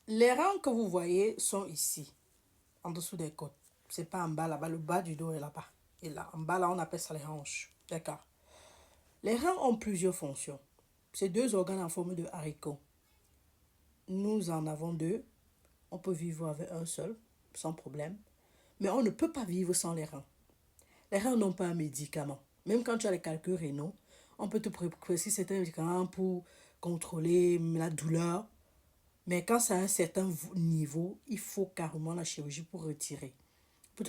Les reins que vous voyez sont ici, en dessous des côtes. C'est pas en bas là-bas, le bas du dos est là-bas. Et là, en bas là, on appelle ça les hanches. D'accord. Les reins ont plusieurs fonctions. C'est deux organes en forme de haricot. Nous en avons deux. On peut vivre avec un seul, sans problème. Mais on ne peut pas vivre sans les reins. Les reins n'ont pas un médicament. Même quand tu as les calculs rénaux, on peut te prescrire certains médicaments pour contrôler la douleur. Mais quand c'est à un certain niveau, il faut carrément la chirurgie pour retirer. On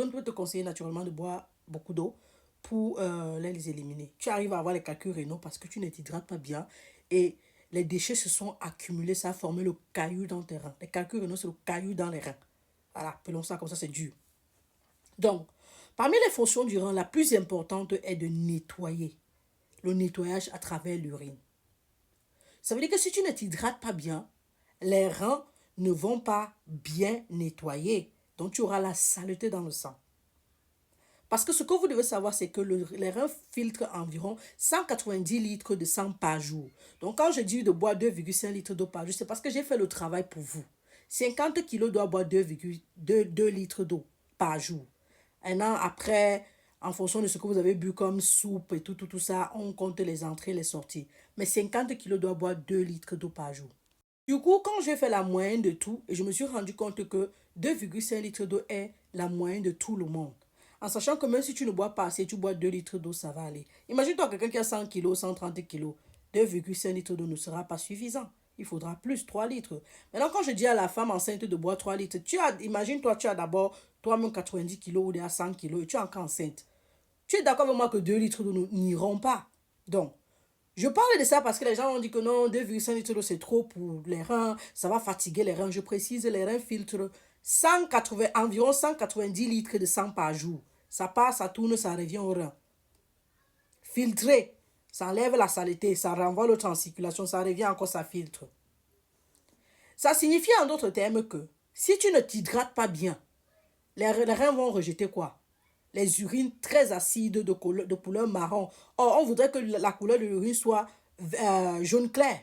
peut te conseiller naturellement de boire beaucoup d'eau pour les éliminer. Tu arrives à avoir les calculs rénaux parce que tu ne t'hydrates pas bien et les déchets se sont accumulés, ça a formé le caillou dans tes reins. Les calculs rénaux, c'est le caillou dans les reins. Voilà, appelons ça comme ça, c'est dur. Donc, parmi les fonctions du rein, la plus importante est de nettoyer. Le nettoyage à travers l'urine. Ça veut dire que si tu ne t'hydrates pas bien, les reins ne vont pas bien nettoyer. Donc, tu auras la saleté dans le sang. Parce que ce que vous devez savoir, c'est que les reins filtrent environ 190 litres de sang par jour. Donc, quand je dis de boire 2,5 litres d'eau par jour, c'est parce que j'ai fait le travail pour vous. 50 kilos doivent boire 2,2 litres d'eau par jour. Un an après, en fonction de ce que vous avez bu comme soupe et tout ça, on compte les entrées, les sorties. Mais 50 kilos doivent boire 2 litres d'eau par jour. Du coup, quand j'ai fait la moyenne de tout, je me suis rendu compte que 2,5 litres d'eau est la moyenne de tout le monde. En sachant que même si tu ne bois pas assez, tu bois 2 litres d'eau, ça va aller. Imagine-toi quelqu'un qui a 100 kilos, 130 kilos. 2,5 litres d'eau ne sera pas suffisant. Il faudra plus, 3 litres. Maintenant, quand je dis à la femme enceinte de boire 3 litres, imagine-toi, tu as d'abord toi-même 90 kilos ou à 100 kilos et tu es encore enceinte. Tu es d'accord avec moi que 2 litres d'eau n'iront pas. Donc, je parle de ça parce que les gens ont dit que non, 2,5 litres d'eau c'est trop pour les reins, ça va fatiguer les reins. Je précise, les reins filtrent environ 190 litres de sang par jour. Ça passe, ça tourne, ça revient au rein. Filtrer, ça enlève la saleté, ça renvoie l'autre en circulation, ça revient encore, ça filtre. Ça signifie en d'autres termes que si tu ne t'hydrates pas bien, les reins vont rejeter quoi? Les urines très acides de couleur marron. Or, on voudrait que la couleur de l'urine soit jaune clair.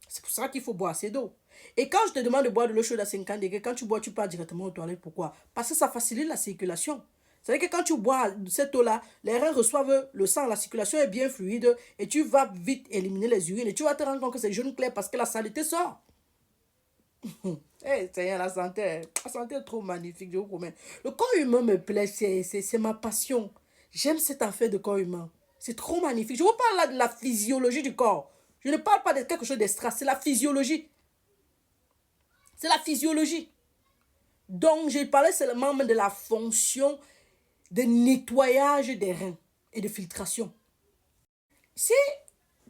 C'est pour ça qu'il faut boire assez d'eau. Et quand je te demande de boire de l'eau chaude à 50 degrés, quand tu bois, tu pars directement aux toilettes. Pourquoi? Parce que ça facilite la circulation. C'est-à-dire que quand tu bois cette eau-là, les reins reçoivent le sang, la circulation est bien fluide et tu vas vite éliminer les urines. Et tu vas te rendre compte que c'est jaune clair parce que la saleté sort. Hey, Seigneur, la santé est trop magnifique, je vous promets. Le corps humain me plaît, c'est ma passion. J'aime cette affaire de corps humain. C'est trop magnifique. Je vous parle là de la physiologie du corps. Je ne parle pas de quelque chose d'extra, c'est la physiologie. C'est la physiologie. Donc, je parlais seulement de la fonction de nettoyage des reins et de filtration. Si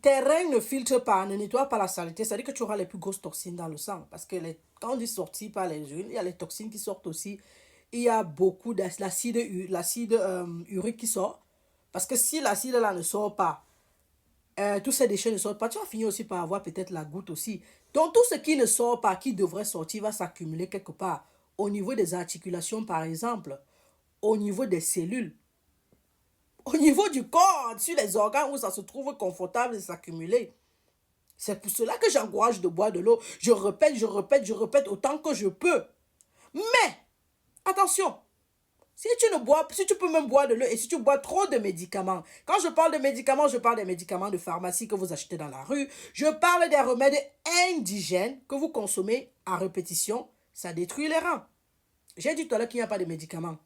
tes reins ne filtrent pas, ne nettoient pas la saleté, ça veut dire que tu auras les plus grosses toxines dans le sang. Parce que quand on dit sortir par les urines, il y a les toxines qui sortent aussi. Il y a beaucoup l'acide urique qui sort. Parce que si l'acide là ne sort pas, tous ces déchets ne sortent pas, tu vas finir aussi par avoir peut-être la goutte aussi. Donc tout ce qui ne sort pas, qui devrait sortir, va s'accumuler quelque part. Au niveau des articulations par exemple, au niveau des cellules, au niveau du corps, sur les organes où ça se trouve confortable de s'accumuler. C'est pour cela que j'encourage de boire de l'eau. Je répète autant que je peux. Mais, attention, si tu peux même boire de l'eau et si tu bois trop de médicaments. Quand je parle de médicaments, je parle des médicaments de pharmacie que vous achetez dans la rue. Je parle des remèdes indigènes que vous consommez à répétition. Ça détruit les reins. J'ai dit tout à l'heure qu'il n'y a pas de médicaments.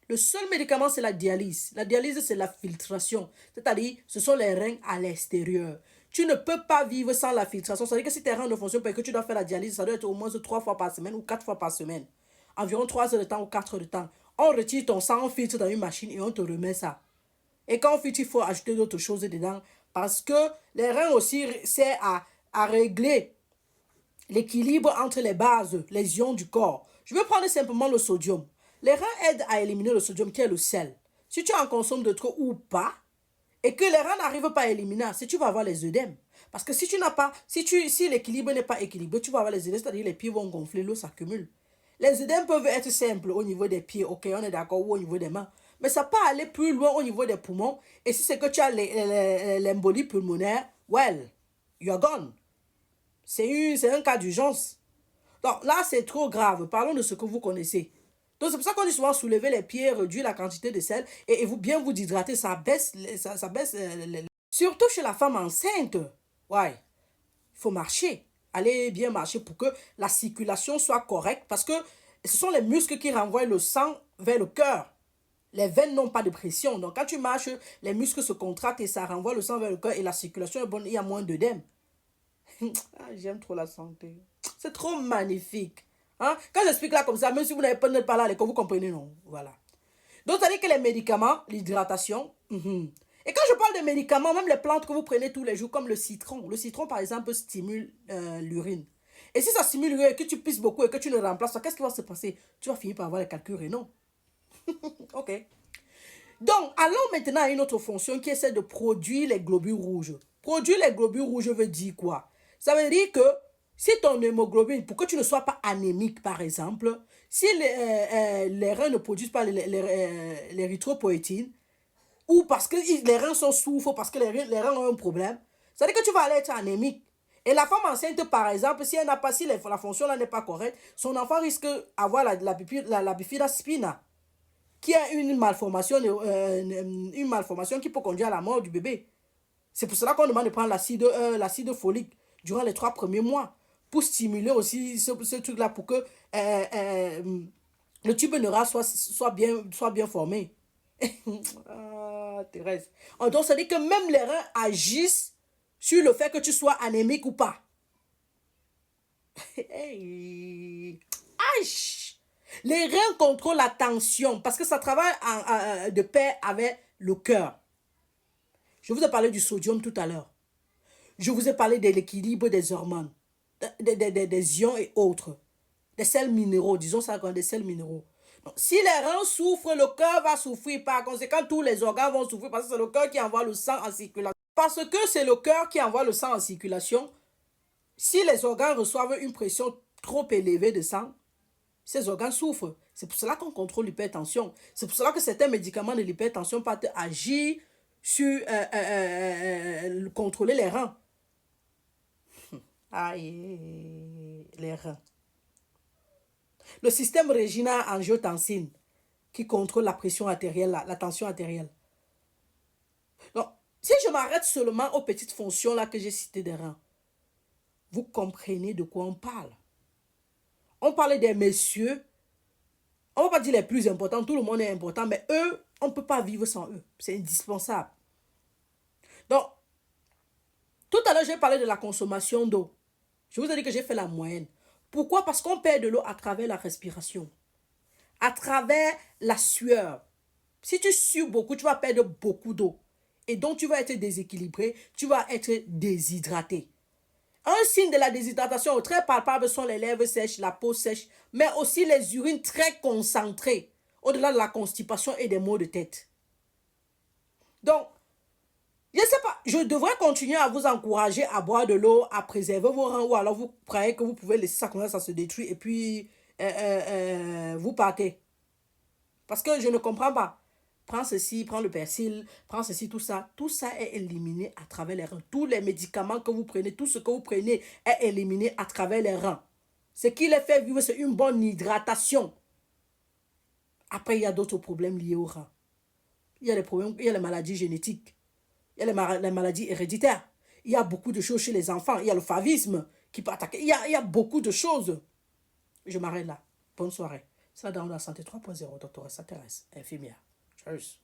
Le seul médicament, c'est la dialyse. La dialyse, c'est la filtration. C'est-à-dire, ce sont les reins à l'extérieur. Tu ne peux pas vivre sans la filtration. C'est-à-dire que si tes reins ne fonctionnent pas et que tu dois faire la dialyse, ça doit être au moins 3 fois par semaine ou 4 fois par semaine. Environ 3 heures de temps ou 4 heures de temps. On retire ton sang, on filtre dans une machine et on te remet ça. Et quand on filtre, il faut ajouter d'autres choses dedans. Parce que les reins aussi servent à régler l'équilibre entre les bases, les ions du corps. Je vais prendre simplement le sodium. Les reins aident à éliminer le sodium qui est le sel. Si tu en consommes de trop ou pas, et que les reins n'arrivent pas à éliminer, c'est tu vas avoir les œdèmes. Parce que si tu n'as pas, si l'équilibre n'est pas équilibré, tu vas avoir les œdèmes, c'est-à-dire les pieds vont gonfler, l'eau s'accumule. Les œdèmes peuvent être simples au niveau des pieds, ok, on est d'accord, ou au niveau des mains. Mais ça peut aller plus loin au niveau des poumons. Et si c'est que tu as l'embolie pulmonaire, well, you're gone. C'est un cas d'urgence. Donc là, c'est trop grave. Parlons de ce que vous connaissez. Donc c'est pour ça qu'on dit souvent soulever les pieds, réduire la quantité de sel et vous bien vous hydrater. Ça baisse, ça baisse surtout chez la femme enceinte. Ouais, il faut marcher. Allez bien marcher pour que la circulation soit correcte parce que ce sont les muscles qui renvoient le sang vers le cœur. Les veines n'ont pas de pression. Donc, quand tu marches, les muscles se contractent et ça renvoie le sang vers le cœur et la circulation est bonne. Il y a moins d'œdème. Ah, j'aime trop la santé. C'est trop magnifique. Hein? Quand j'explique là comme ça, même si vous n'avez pas là à l'école, vous comprenez, non? Voilà. Donc, ça veut dire que les médicaments, l'hydratation. Et quand je parle de médicaments, même les plantes que vous prenez tous les jours, comme le citron, par exemple, stimule l'urine. Et si ça stimule l'urine et que tu pisses beaucoup et que tu le remplaces, qu'est-ce qui va se passer? Tu vas finir par avoir les calculs rénaux. Ok. Donc, allons maintenant à une autre fonction qui est celle de produire les globules rouges. Produire les globules rouges veut dire quoi? Ça veut dire que si ton hémoglobine, pour que tu ne sois pas anémique, par exemple, si les reins ne produisent pas l'érythropoïétine, ou parce que les reins sont souffrent, parce que les reins ont un problème, ça veut dire que tu vas aller être anémique. Et la femme enceinte, par exemple, si elle n'a pas, si la fonction là n'est pas correcte, son enfant risque d'avoir la bifida spina, qui a une malformation qui peut conduire à la mort du bébé. C'est pour cela qu'on demande de prendre l'acide folique durant les 3 premiers mois pour stimuler aussi ce truc-là pour que le tube neural soit bien formé. Ah, Thérèse. Donc, ça dit que même les reins agissent sur le fait que tu sois anémique ou pas. Hey. Aïe! Les reins contrôlent la tension parce que ça travaille de pair avec le cœur. Je vous ai parlé du sodium tout à l'heure. Je vous ai parlé de l'équilibre des hormones, des ions et autres. Des sels minéraux, disons ça comme des sels minéraux. Donc, si les reins souffrent, le cœur va souffrir. Par conséquent, tous les organes vont souffrir parce que c'est le cœur qui envoie le sang en circulation. Parce que c'est le cœur qui envoie le sang en circulation. Si les organes reçoivent une pression trop élevée de sang, ces organes souffrent. C'est pour cela qu'on contrôle l'hypertension. C'est pour cela que certains médicaments de l'hypertension peuvent agir sur contrôler les reins. Aïe, les reins. Le système rénal-angiotensine qui contrôle la pression artérielle, la tension artérielle. Donc, si je m'arrête seulement aux petites fonctions là que j'ai citées des reins, vous comprenez de quoi on parle. On parle des messieurs. On ne va pas dire les plus importants, tout le monde est important, mais eux, on ne peut pas vivre sans eux. C'est indispensable. Donc, tout à l'heure, j'ai parlé de la consommation d'eau. Je vous ai dit que j'ai fait la moyenne. Pourquoi? Parce qu'on perd de l'eau à travers la respiration, à travers la sueur. Si tu sues beaucoup, tu vas perdre beaucoup d'eau. Et donc, tu vas être déséquilibré, tu vas être déshydraté. Un signe de la déshydratation très palpable sont les lèvres sèches, la peau sèche, mais aussi les urines très concentrées, au-delà de la constipation et des maux de tête. Donc, je ne sais pas, je devrais continuer à vous encourager à boire de l'eau, à préserver vos reins, ou alors vous croyez que vous pouvez laisser ça comme ça se détruire et puis vous partez. Parce que je ne comprends pas. Prends ceci, prends le persil, prends ceci, tout ça. Tout ça est éliminé à travers les reins. Tous les médicaments que vous prenez, tout ce que vous prenez est éliminé à travers les reins. Ce qui les fait vivre, c'est une bonne hydratation. Après, il y a d'autres problèmes liés aux reins. Il y a les problèmes, il y a les maladies génétiques. Il y a les maladies héréditaires. Il y a beaucoup de choses chez les enfants. Il y a le favisme qui peut attaquer. Il y a beaucoup de choses. Je m'arrête là. Bonne soirée. Ça dans la santé 3.0, docteur Thérèse, infirmière. Cheers.